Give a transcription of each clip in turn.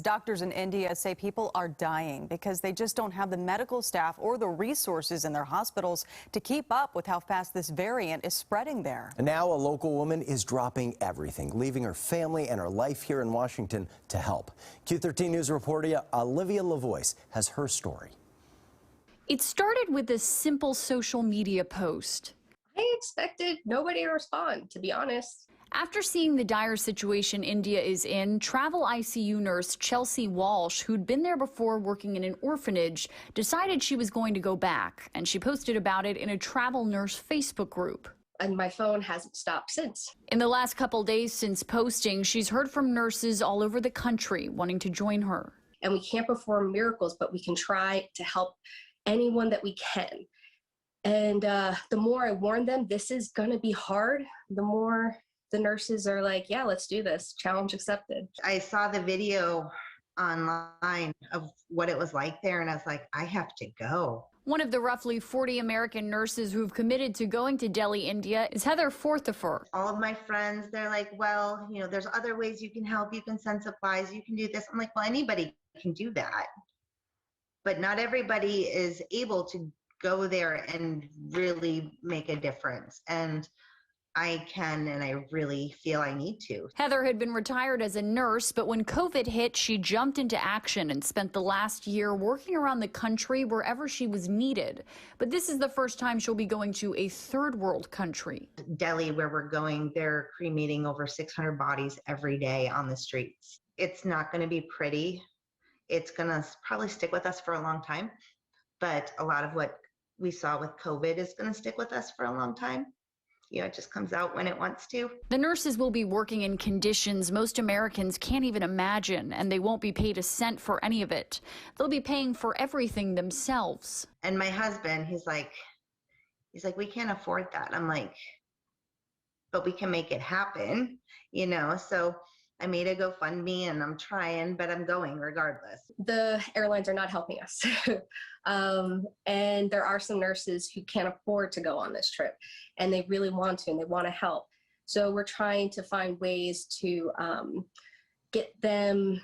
Doctors in India say people are dying because they just don't have the medical staff or the resources in their hospitals to keep up with how fast this variant is spreading there. And now a local woman is dropping everything, leaving her family and her life here in Washington to help. Q13 News reporter Olivia Lavoie has her story. It started with a simple social media post. I expected nobody to respond, to be honest. After seeing the dire situation India is in, travel ICU nurse Chelsea Walsh, who'd been there before working in an orphanage, decided she was going to go back, and she posted about it in a travel nurse Facebook group. And my phone hasn't stopped since. In the last couple days since posting, she's heard from nurses all over the country wanting to join her. And we can't perform miracles, but we can try to help anyone that we can. And the more I warn them this is going to be hard, the more the nurses are like, yeah, let's do this. Challenge accepted. I saw the video online of what it was like there, and I was like, I have to go. One of the roughly 40 American nurses who've committed to going to Delhi, India, is Heather Forthifer. All of my friends, they're like, well, you know, there's other ways you can help. You can send supplies. You can do this. I'm like, well, anybody can do that. But not everybody is able to go there and really make a difference. And I can, and I really feel I need to. Heather had been retired as a nurse, but when COVID hit, she jumped into action and spent the last year working around the country wherever she was needed. But this is the first time she'll be going to a third world country. Delhi, where we're going, they're cremating over 600 bodies every day on the streets. It's not going to be pretty. It's going to probably stick with us for a long time. But a lot of what we saw with COVID is going to stick with us for a long time. You know, it just comes out when it wants to. The nurses will be working in conditions most Americans can't even imagine, and they won't be paid a cent for any of it. They'll be paying for everything themselves. And my husband, he's like, we can't afford that. I'm like, but we can make it happen, you know? So I made a GoFundMe and I'm trying, but I'm going regardless. The airlines are not helping us. And there are some nurses who can't afford to go on this trip, and they really want to, and they want to help. So we're trying to find ways to get them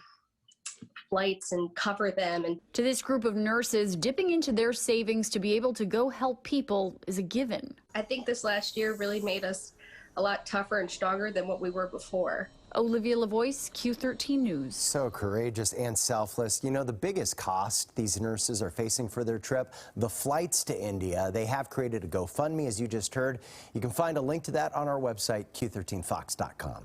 flights and cover them. And to this group of nurses, dipping into their savings to be able to go help people is a given. I think this last year really made us a lot tougher and stronger than what we were before. Olivia Lavoie, Q13 News. So courageous and selfless. You know, the biggest cost these nurses are facing for their trip, the flights to India. They have created a GoFundMe, as you just heard. You can find a link to that on our website, Q13FOX.com.